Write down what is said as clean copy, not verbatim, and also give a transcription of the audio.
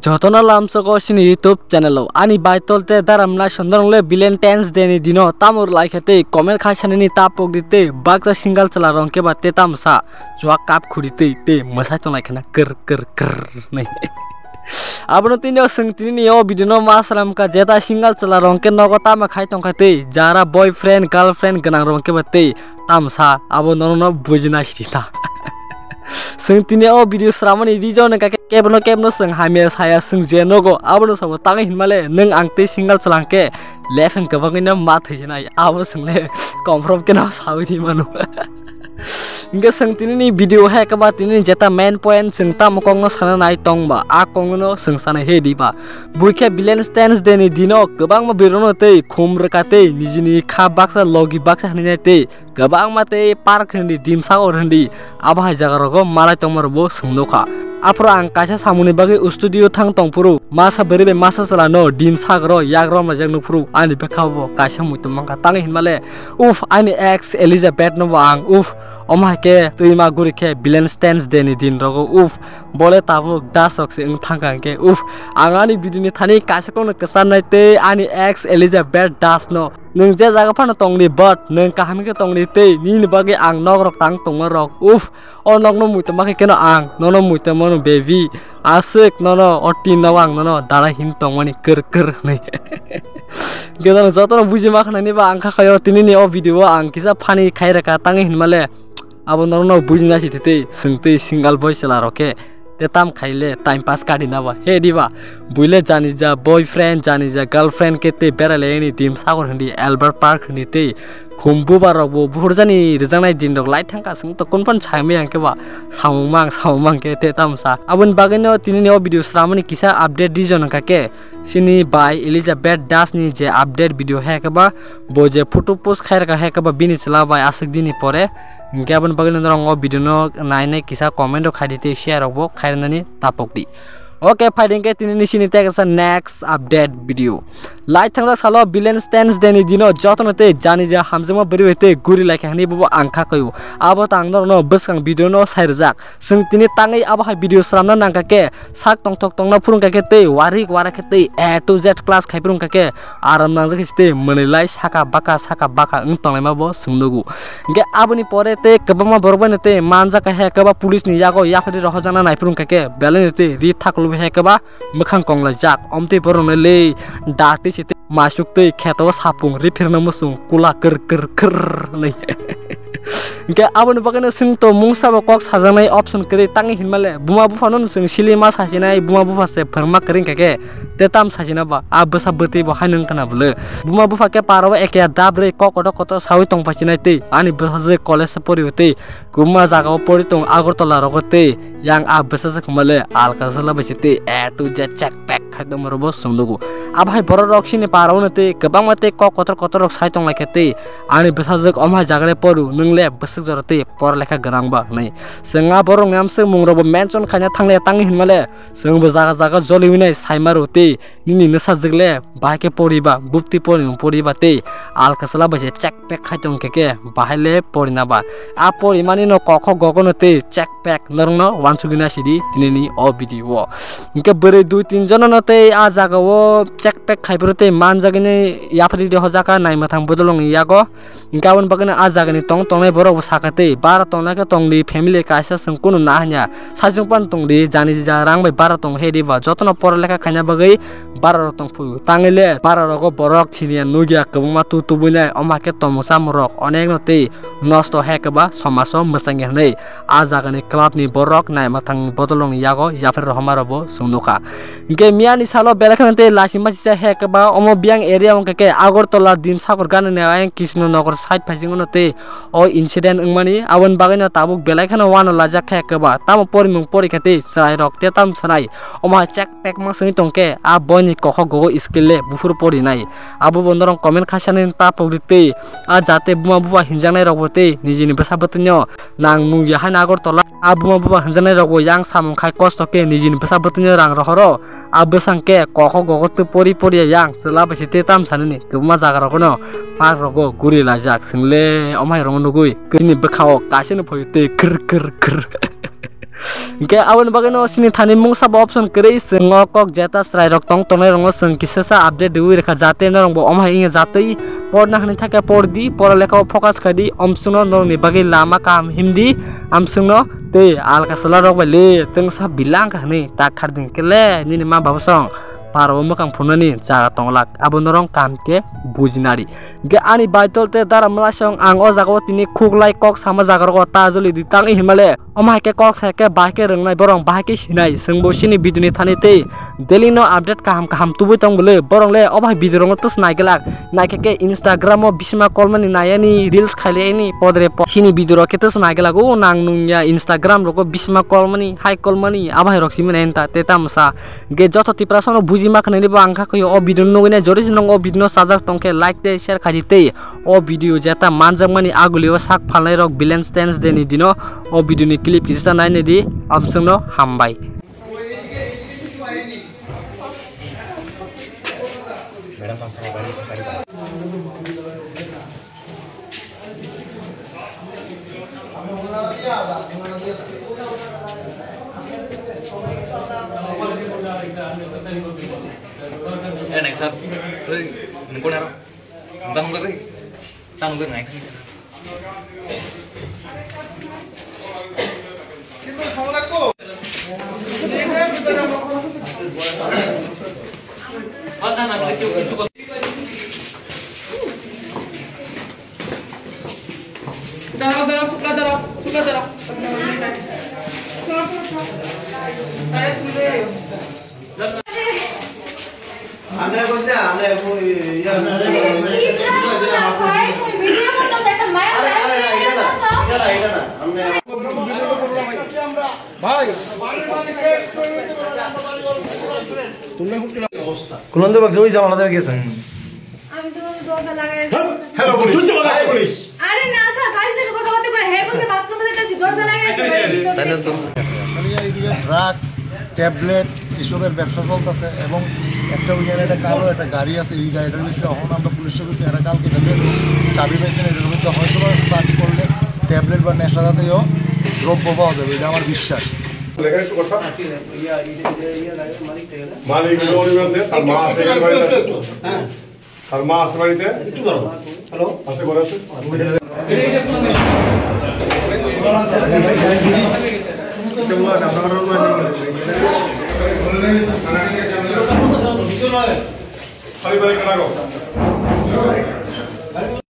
Jotona lamsoko sini YouTube channel ani baitolte daramna sondarole Valentine's Day ni dino tamur laikate comment khasani ni tapok dite bagta single chala rongke batte tamsa jwa kap khurite te masa chonai khana ker nei abno tinyo singtini yo video no masalam ka jeta single chala rongke nogo tama khai tongkate jara boyfriend girlfriend ganang rongke batte tamsa abo nono bujina hita singtini o video sramani reason ka kebno sing hamel saya sing jenogo abno sabo tang hinmale neng angte single chalangke lefen kabangina ma thijina abo single confirm ke na sawi manu inga singtini ni video ha ka ba tini jeta main point sing tam kongno sana nai tongba a kongno sing sana he diba buike Valentine's Day ni dino gobang ma birono te khumrakate nijini kha baksa logi baksa hanine te gobang mate park handi dimsa or handi abha jagarago malai tongmarbo sungnoka apro ang kaisa samuni bagi studio thang tongpuru masa beribe masa salano dimsa gro yagro majang nupuru ani bekhabo kaisa mutumangka tang hinmale uf ani ex Elizabeth no ang uf oma ke tuima guri ke Valentine's Day ni din rogo uf bole tabu dasok se thangkang ke uf angani bidini thani kaisa kono kesan naite ani ex Elizabeth das no nung je jaga phano tongni but nung kahami ke tongni te ni bagi ang nogrok tang tongmarok uf onok no muitama ke keno ang nono muitama no baby asik nono oti nawang nono dala hin tongmani ker nei gedano jotono bujima khanani ba angkha khayo tinini o video ang kisa phani khaira ka tang hinmale abo nono bujina sitete singte single boy chala roke tetam khaile time pass kadina ba he diba buile jani ja boyfriend jani ja girlfriend kete berale ni tim sagor handi Albert Park ni te khumbu barabo burjani rejangnai din rok light thangka sing to konpon chaime angke ba samang ke tetam sa abun bageno tinini o video sramani kisa update dijon ka ke sini by Elizabeth Das ni je update video he ka ba boje photo post khair ka he ka ba bini chla by asik dini pore Gabon bagel nong o video no naine kisa comment khadite share robo khairnani tapokdi okay fighting ke tinini sini take sa next update video light thangla salo Valentine's Day ni dino jotonote jani ja hamjama beriwete guri laikhani bobo angkha kayu abo tangdor no buskang video no sairjak sing tini tangai abo ha video sramna nangka ke sak tongtok tongna phurung ka ke te wari ke te A to Z class khaipurung ka ke aram nang jeste manilai saka baka ung tonglai mabo sungnogu ge aboni pore te kabama borbane te manja ka he kaba police ni yago yafri rohjana naipurung ka ke belene te ri thaklu he kaba mukhang kongla jak omte porone le dati site masuk te kheto sapung rifirna musung kula ker nei ge abon bagana sing to mungsa ba kok sajanai option kri tangi hinmale buma bufanon sing silima sasinai buma bufa se pharma kring ke tetam sajina ba abasa beti ba hanung kana bule buma bufa ke parawa eke dabre kokodo koto sawi tong pachinai te ani bahaje college pori hote guma jaga pori tong agortola rogote yang abasa sakmale alkasala basite A to Z check pack khadam robo sumdugu abhai boro roksini parawne gabang mate kotor rok sai tong laikete ani basajak omha jagre poru nungle basuk jorate por lekha garangba nei senga borong namse mungrobo mention khanya thangle tang hinmale sengbo jaga joliwinai saimarote nini nasajgle bahake poriba bupti poriba te alkasala base check pack khaitong keke bahaile porina ba a porimani no kokho gogonote check pack norno wansugina sidi tinini o video inke bere 2-3 jon note a jaga o check pack khaiprote manjagine yapri de hojaka naimathang bodolong yago inka on bagane a jaga ni tongnai borok sakate bara tongna ke tongdi family kaisa sungkunu na hanya sajungpan tongdi jani jarang bai bara tong hedi ba jotno porleka khanya bagai bara tong pu tangile bara rogo borok chinia nugia kabuma tubuina omake tomusa morok onek note nosto hekaba somaso mesange nei a jaga ni club ni borok naimathang bodolong yago yapri rohmarabo sungnuka inke miani salo belakhante lasima chicha hekaba omo biang area ongke agortola dimsakor ganane ayang Krishnanagar side phasingonote o incident ungmani abon bagana tabuk belakhana wana lajak hekaba tamo porimung porikate sarai rok tetam sanai oma check pack ma sini tongke a boni kokho gogo skille bufur pori nai abo bondorong comment khasanin ta pogrite a jate buma buba hinjangnai robote nijini besabatunyo nang mung yahan agortola a buma buba hinjangnai rogo yang samung khai kosto ke nijini besabatunyo rang rohoro abo sangke koko gogo tu pori pori yang sela besi te tam sanini kema jaga rokono pak rogo guri lajak single omai rongo nugui kini bekao kasih nupoyute ker ker ker Oke, awan bageno sini thani mung sab option kere sengo kok jeta strai rok tong tonai rongo seng kisasa update deui rekha jate na rongbo omha inge jatei porna khani thake pordi pora lekha focus khadi omsungno norni bagi lama kam himdi amsungno te alka sala rok bale teng sa bilang khani tak kharding kele nini ma babasong paro mokang phunani jaga tonglak abo norong kamke bujinari ge ani baitolte dara mlasong ang o jago tini khuglai kok sama jaga ro ta joli ditang himale omha ke kok sake bahke rengnai borong bahke sinai sengbo sini biduni thanite delino update kaham kaham tubui tong bole borong le obha video rong tus naigelak naike ke instagram o bisma kolmani nayani reels khale ni podre sini video ro ke tus naigelak o nang nungya instagram ro ko bisma kolmani hai kolmani abha rok simen enta tetamsa ge joto tiprasono buji maknani bo angka ko o video nugine joris nong o video sajak tongke like te share khadite o video jeta manjangmani aguliwa sak phalnai rok balance dance deni dino o video ni clip kisa naine di amsungno hambai next up, ini kau naro, tanggung naik. কুলন্দ বাকি ওই জামালা দেবে গেছেন আমি তো দোসা লাগাই hello police তুই চলে আয় পুলিশ আরে না স্যার ফাইজ থেকে কথা বলতে করে হে বসে বাথরুমে যেতেছি দরজা লাগাই ড্রাগস ট্যাবলেট এসবের ব্যবসা চলতেছে এবং একটা ওই একটা কালো একটা গাড়ি আছে এই গাড়িটার ভিতরে এখন আমরা পুলিশের কাছে এরা কালকে তাদের চাবি পাইছেন এটার ভিতরে হয়তো সার্চ করলে ট্যাবলেট বা নেশা জাতীয় দ্রব্য পাওয়া যাবে এটা আমার বিশ্বাস আর মা আছে বাড়িতে হ্যালো আছে ঘরে আছে খালি বাড়ি কাটা